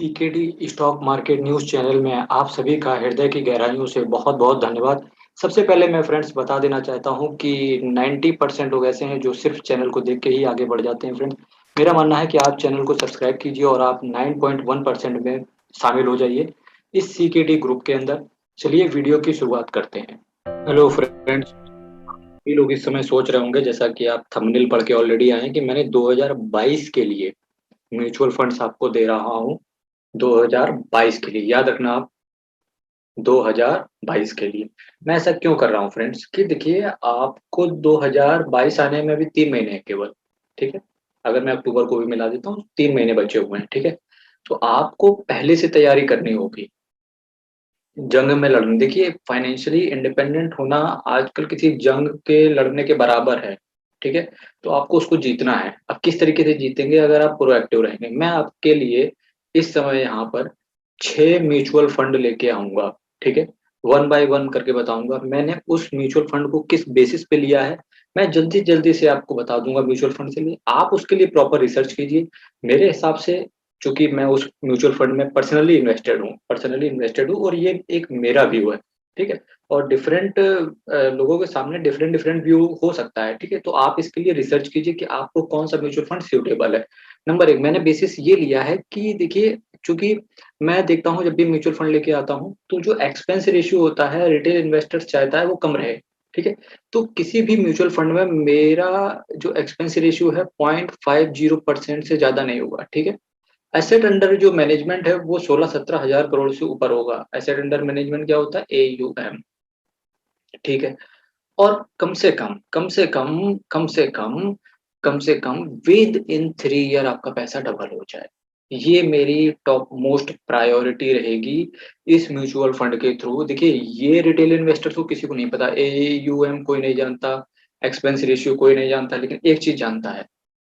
CKD stock market news channel में आप सभी का हृदय की गहराइयों से बहुत-बहुत धन्यवाद। सबसे पहले मैं फ्रेंड्स बता देना चाहता हूँ कि 90% लोग ऐसे हैं जो सिर्फ़ चैनल को देख के ही आगे बढ़ जाते हैं फ्रेंड्स। मेरा मानना है कि आप चैनल को सब्सक्राइब कीजिए और आप 9.1% में शामिल हो जाइए इस सीकेडी ग्रुप के अंदर। चलिए वीडियो की शुरुआत करते हैं। हेलो फ्रेंड्स, सभी लोग इस समय सोच रहे होंगे जैसा कि आप थंबनेल पढ़ के ऑलरेडी आए हैं कि मैंने 2022 के लिए म्यूचुअल फंड्स आपको दे रहा हूँ। 2022 के लिए याद रखना आप 2022 के लिए। मैं ऐसा क्यों कर रहा हूँ फ्रेंड्स कि देखिए आपको 2022 आने में अभी 3 महीने हैं केवल, ठीक है? अगर मैं अक्टूबर को भी मिला देता हूँ 3 महीने बचे हुए हैं, ठीक है? तो आपको पहले से तैयारी करनी होगी। जंग में लड़ने देखिए फाइनेंशियली इंडिपेंडेंट होना आजकल किसी जंग के लड़ने के बराबर है, ठीक है? तो आपको उसको जीतना है। अब किस तरीके से जीतेंगे अगर आप प्रोएक्टिव रहेंगे। मैं आपके लिए इस समय यहाँ पर 6 म्यूचुअल फंड लेके आऊँगा, ठीक है? वन बाय वन करके बताऊँगा। मैंने उस म्यूचुअल फंड को किस बेसिस पे लिया है, मैं जल्दी-जल्दी से आपको बता दूँगा म्यूचुअल फंड से लिए। आप उसके लिए प्रॉपर रिसर्च कीजिए। मेरे हिसाब से चूँकि मैं उस म्यूचुअल फंड में पर्सनली इन्वेस्टेड हूँ और ये एक मेरा व्यू है, ठीक है? और डिफरेंट लोगों के सामने डिफरेंट डिफरेंट व्यू हो सकता है, ठीक है? तो आप इसके लिए रिसर्च कीजिए कि आपको कौन-सा म्यूचुअल फंड सूटेबल है। नंबर 1 मैंने बेसिस ये लिया है कि देखिए चूँकि मैं देखता हूँ जब भी म्यूचुअल फंड लेके आता हूँ, तो जो एक्सपेंस रेशियो होता है रिटेल इन्वेस्टर्स चाहता है वो कम रहे, ठीक है? तो किसी भी म्यूचुअल फंड में मेरा जो एक्सपेंस रेशियो है 0.50% से ज़्यादा नहीं होगा, ठीक है? एसेट अंडर जो मैनेजमेंट है वो 16-17 हज़ार करोड़ से ऊपर होगा। एसेट अंडर मैनेजमेंट क्या होता है? एयूएम, ठीक है? और कम से कम विद इन 3 ईयर आपका पैसा डबल हो जाए। ये मेरी टॉप मोस्ट प्रायोरिटी रहेगी इस म्यूचुअल फंड के थ्रू। देखिए ये रिटेल इन्वेस्टर्स को किसी को नहीं पता, एयूएम कोई नहीं जानता, एक्सपेंस रेशियो कोई नहीं जानता, लेकिन एक चीज़ जानता है,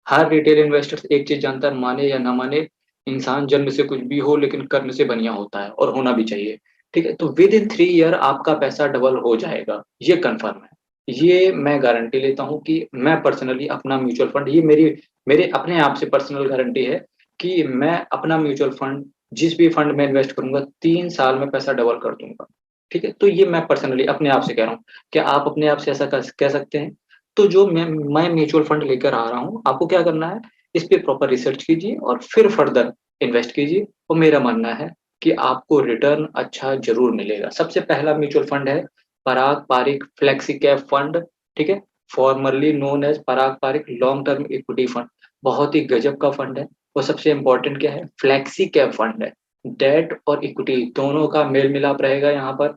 हर रिटेल इन्वेस्टर्स एक चीज़ जानता है, माने या ना माने, इंसान जन्म से कुछ भी हो लेकिन कर्म से बनिया होता है और होना भी चाहिए। ठीक है? तो विद इन 3 ईयर आपका पैसा डबल हो जाएगा, ये कन्फर्म है। ये मैं गारंटी लेता हूँ कि मैं पर्सनली अपना म्यूचुअल फंड ये मेरे अपने आप से पर्सनल गारंटी है कि मैं अपना म्यूचुअल फंड जिस भी फंड में इन्वेस्ट करूँगा 3 साल में पैसा डबल कर दूँगा। ठीक है? तो ये मैं पर्सनली अपने आप से कह रहा हूँ। क्या आप अपने आप से ऐसा कह सकते हैं? तो जो मैं म्यूचुअल फंड लेकर आ रहा हूँ, आपको क्या करना है, इस पे प्रॉपर रिसर्च कीजिए और फिर फर्दर इन्वेस्ट कीजिए और मेरा मानना है कि आपको रिटर्न अच्छा ज़रूर मिलेगा। सबसे पहला म्यूचुअल फंड है Parag Parikh flexi cap fund, ठीक है? Formerly known as Parag Parikh long term equity fund. बहुत ही गज़ब का फंड है और सबसे इम्पोर्टेंट क्या है, फ्लेक्सी कैप फंड है। डेट और इक्विटी दोनों का मेल-मिलाप रहेगा यहाँ पर,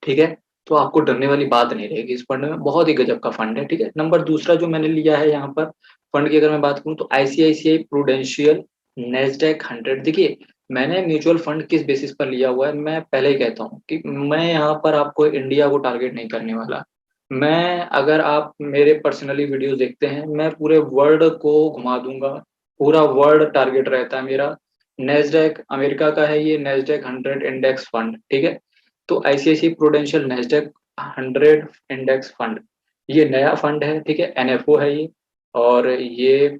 ठीक है? तो आपको डरने वाली बात नहीं रहेगी इस फंड में, बहुत ही गज़ब का फंड है, ठीक है? नंबर दूसरा जो मैंने लिया है यहाँ पर फंड की अगर मैं बात करूँ तो आईसीआईसीआई प्रूडेंशियल नैस्डैक 100। देखिए, मैंने म्यूचुअल फंड किस बेसिस पर लिया हुआ है, मैं पहले ही कहता हूँ कि मैं यहाँ पर आपको इंडिया को टारगेट नहीं करने वाला। मैं अगर आप मेरे पर्सनली वीडियोज़ देखते हैं, मैं पूरे वर्ल्ड को घुमा दूँगा, पूरा वर्ल्ड टारगेट रहता है मेरा। नैस्डैक अमेरिका का है ये नैस्डैक 100 इंडेक्स फंड, ठीक है? तो ICICI prudential Nasdaq 100 index fund, ये नया फंड है, ठीक है? एनएफओ है ये और ये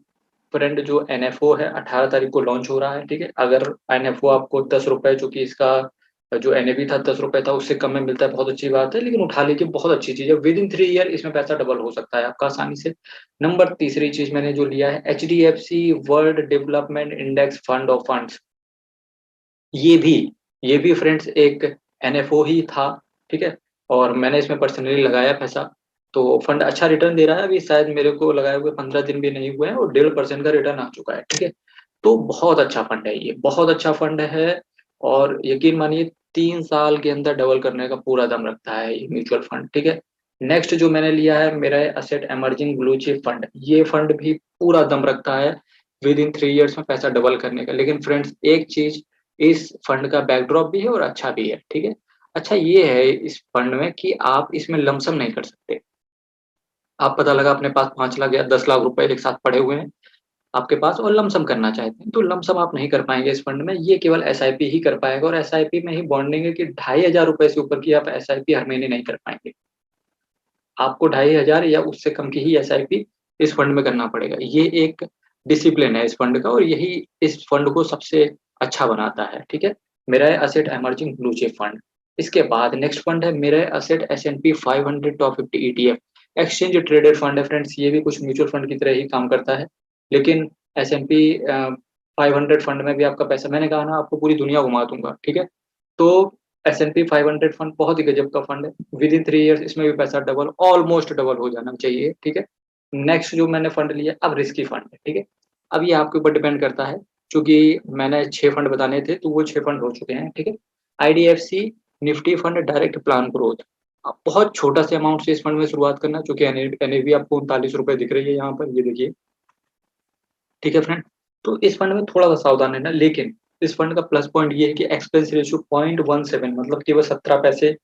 फ्रेंड जो एनएफओ है 18 तारीख को लॉन्च हो रहा है, ठीक है? अगर एनएफओ आपको ₹10 चूँकि इसका जो एनएवी था ₹10 था, उससे कम में मिलता है, बहुत अच्छी बात है, लेकिन उठा लीजिए, बहुत अच्छी चीज़ है। विद इन 3 ईयर इसमें पैसा डबल हो सकता है आपका आसानी से। नंबर तीसरी चीज़ मैंने जो लिया है HDFC world development index fund of funds. ये भी ये भी फ्रेंड्स एक एनएफओ ही था, ठीक है? और मैंने इसमें पर्सनली लगाया पैसा, तो फंड अच्छा रिटर्न दे रहा है, अभी शायद मेरे को लगाए हुए 15 दिन भी नहीं हुए हैं और 1.5% का रिटर्न आ चुका है, ठीक है? तो बहुत अच्छा फंड है ये, बहुत अच्छा फंड है और यकीन मानिए 3 साल के अंदर डबल करने का पूरा दम रखता है ये म्यूचुअल फंड, ठीक है? नेक्स्ट जो मैंने लिया है मेरा है asset emerging blue chip fund, ये फंड भी पूरा दम रखता है विद इन 3 इयर्स में पैसा डबल करने का। लेकिन फ्रेंड्स एक चीज़, इस फंड का बैकड्रॉप भी है और अच्छा भी है, ठीक है? अच्छा ये है इस फंड में कि आप इसमें लमसम नहीं कर सकते। आप पता लगा अपने पास 5 लाख या 10 लाख रुपए एक साथ पड़े हुए हैं आपके पास और लमसम करना चाहते हैं, तो लमसम आप नहीं कर पाएँगे इस फंड में, ये केवल एसआईपी ही कर पाएगा और एसआईपी में ही बॉन्डिंग है कि ₹2500 से ऊपर की आप एसआईपी हर महीने नहीं कर पाएँगे। आपको 2500 या उससे कम की ही एसआईपी इस फंड में करना पड़ेगा। ये एक डिसिप्लिन है इस फंड का और यही इस फंड को सबसे अच्छा बनाता है, ठीक है? Mirae asset emerging blue chip fund. इसके बाद नेक्स्ट फंड है Mirae asset S and P 500 top 50 ETF. Exchange traded fund है फ्रेंड्स, ये भी कुछ म्यूचुअल फंड की तरह ही काम करता है, लेकिन एस&पी 500 फंड में भी आपका पैसा, मैंने कहा ना आपको पूरी दुनिया घुमा दूँगा, ठीक है? तो एस&पी 500 फंड बहुत ही गजब का फंड है। विद इन 3 इयर्स इसमें भी पैसा डबल, ऑलमोस्ट डबल हो जाना चाहिए, ठीक है? नेक्स्ट जो मैंने फंड लिया, अब रिस्की फंड है, ठीक है? अब ये आपके ऊपर डिपेंड करता है, चूँकि मैंने 6 फंड बताने थे, तो वो 6 फंड हो चुके हैं, ठीक है? IDFC Nifty fund direct plan growth. बहुत छोटा से अमाउंट से इस फंड में शुरुआत करना, चूँकि एनएवी आपको ₹39 दिख रही है यहाँ पर, ये देखिए, ठीक है फ्रेंड? तो इस फंड में थोड़ा-सा सावधान रहना, लेकिन इस फंड का प्लस पॉइंट ये है कि एक्सपेंस रेशियो 0.17, मतलब केवल 17 पैसे,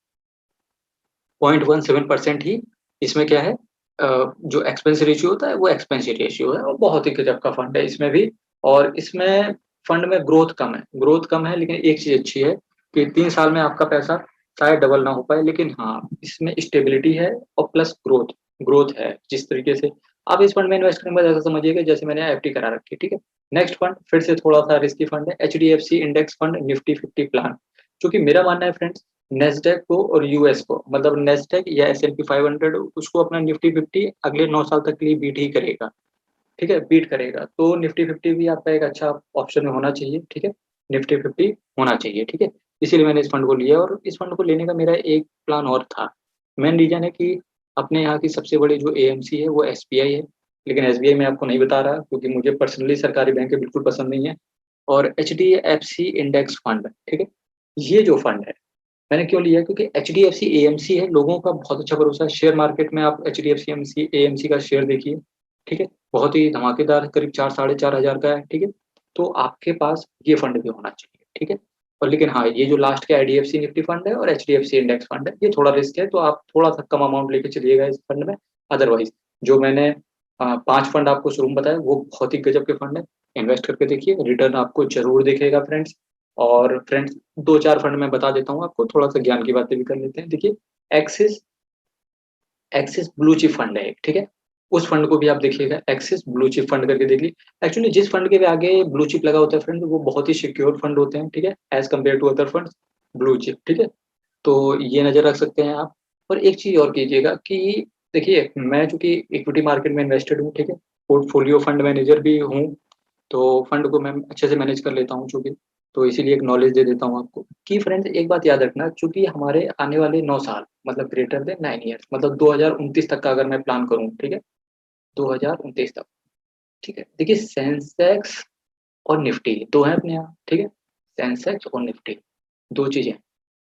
0.17% ही इसमें क्या है, जो एक्सपेंस रेशियो होता है वो एक्सपेंस रेशियो है, और बहुत ही गजब का फंड है इसमें भी। और इसमें फंड में ग्रोथ कम है, लेकिन एक चीज़ अच्छी है कि 3 साल में आपका पैसा शायद डबल ना हो पाए, लेकिन हाँ, इसमें स्टेबिलिटी है और प्लस ग्रोथ है। जिस तरीके से आप इस फंड में इन्वेस्ट करेंगे ऐसा समझिएगा जैसे मैंने एफडी करा रखी है, ठीक है? नेक्स्ट फंड फिर से थोड़ा-सा रिस्की फंड है, HDFC index fund Nifty 50 plan. क्योंकि मेरा मानना है फ्रेंड्स, नेस्डैक को और यूएस को, मतलब नेस्डैक या एस&पी 500, उसको अपना निफ्टी 50 अगले 9 साल तक के लिए बीट ही करेगा, ठीक है? बीट करेगा, तो निफ्टी 50 भी आपका एक अच्छा ऑप्शन में होना चाहिए, ठीक है? निफ्टी 50 होना चाहिए, ठीक है? इसीलिए मैंने इस फंड को लिया, और इस फंड को लेने का मेरा एक प्लान और था। मेन रीज़न है कि अपने यहाँ की सबसे बड़ी जो एएमसी है वो एसबीआई है, लेकिन एसबीआई मैं आपको नहीं बता रहा, क्योंकि मुझे पर्सनली सरकारी बैंकें बिल्कुल पसंद नहीं है। और एचडीएफसी इंडेक्स फंड, ठीक है? ये जो फंड है, मैंने क्यों लिया? क्योंकि एचडीएफसी एएमसी है, लोगों का बहुत अच्छा भरोसा है। शेयर मार्केट में आप एचडीएफसी एमसी एएमसी का शेयर देखिए, ठीक है? बहुत ही धमाकेदार, करीब 4 साढ़े 4 हज़ार का है, ठीक है? तो आपके पास ये फंड भी होना चाहिए, ठीक है? और लेकिन हाँ, ये जो लास्ट के आईडीएफसी निफ्टी फंड है और एचडीएफसी इंडेक्स फंड है, ये थोड़ा रिस्क है, तो आप थोड़ा-सा कम अमाउंट लेके चलिएगा इस फंड में। अदरवाइज़ जो मैंने 5 फंड आपको शुरू में बताया, वो बहुत ही गज़ब के फंड है। इन्वेस्ट करके देखिए, रिटर्न आपको ज़रूर दिखेगा फ्रेंड्स। और फ्रेंड्स 2-4 फंड मैं बता देता हूँ आपको, थोड़ा-सा ज्ञान की बातें भी कर लेते हैं। देखिए, axis axis blue chip fund है एक, ठीक है? उस फंड को भी आप देखिएगा, एक्सिस ब्लू चिप फंड करके देखिए। एक्चुअली जिस फंड के भी आगे ब्लू चिप लगा होता है फ्रेंड, वो बहुत ही सिक्योर फंड होते हैं, ठीक है? As compare to other funds, blue chip, ठीक है? तो ये नज़र रख सकते हैं आप। और एक चीज़ और कीजिएगा कि देखिए, मैं चूँकि इक्विटी मार्केट में इन्वेस्टेड हूँ, ठीक है? पोर्टफोलियो फंड मैनेजर भी हूँ, तो फंड को मैं अच्छे से मैनेज कर लेता हूँ चूँकि, तो इसीलिए एक नॉलेज दे देता हूँ आपको कि फ्रेंड्स एक बात याद रखना, चूँकि हमारे आने वाले 9 साल, मतलब ग्रेटर देन 9 ईयर्स, मतलब 2029 तक का अगर मैं प्लान करूँ, ठीक है? 2029 तक, ठीक है? देखिए, सेंसेक्स और निफ्टी 2 हैं अपने यहाँ, ठीक है? सेंसेक्स और निफ्टी 2 चीज़ें हैं।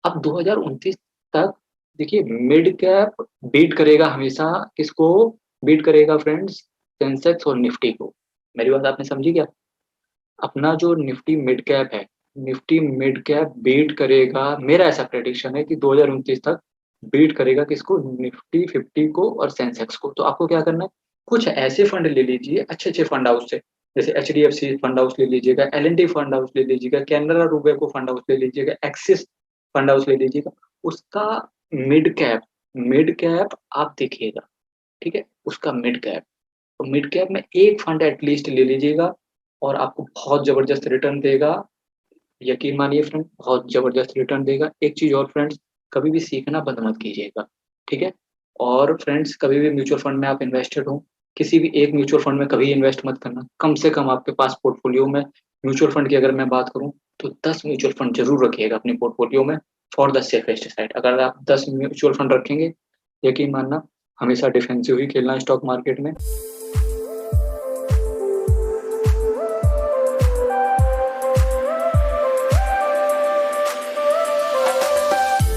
अब 2029 तक देखिए, मिड कैप बीट करेगा हमेशा, किसको बीट करेगा फ्रेंड्स? सेंसेक्स और निफ्टी को। मेरी बात आपने समझी क्या? अपना जो निफ्टी मिड कैप है, निफ्टी मिड कैप बीट करेगा, मेरा ऐसा प्रेडिक्शन है कि 2029 तक बीट करेगा किसको? निफ्टी 50 को और सेंसेक्स को। तो आपको क्या करना है? कुछ ऐसे फंड ले लीजिए, अच्छे-अच्छे फंड हाउस से, जैसे एचडीएफसी फंड हाउस ले लीजिएगा, एल&टी फंड हाउस ले लीजिएगा, कैनरा रोबेको फंड हाउस ले लीजिएगा, एक्सिस फंड हाउस ले लीजिएगा। उसका मिड कैप आप देखिएगा, ठीक है? उसका मिड कैप, तो मिड कैप में एक फंड एटलीस्ट ले लीजिएगा, और आपको बहुत ज़बरदस्त रिटर्न देगा। यकीन मानिए फ्रेंड, बहुत ज़बरदस्त रिटर्न देगा। एक चीज़ और फ्रेंड्स, कभी भी सीखना बंद मत कीजिएगा, ठीक है? और फ्रेंड्स, कभी भी म्यूचुअल फंड में आप इन्वेस्टेड हो, किसी भी एक म्यूचुअल फंड में कभी इन्वेस्ट मत करना। कम से कम आपके पास पोर्टफोलियो में म्यूचुअल फंड की अगर मैं बात करूँ, तो 10 म्यूचुअल फंड ज़रूर रखिएगा अपने पोर्टफोलियो में, फॉर द सेफेस्ट साइड। अगर आप 10 म्यूचुअल फंड रखेंगे, यकीन मानना, हमेशा डिफेंसिव ही खेलना है स्टॉक मार्केट में।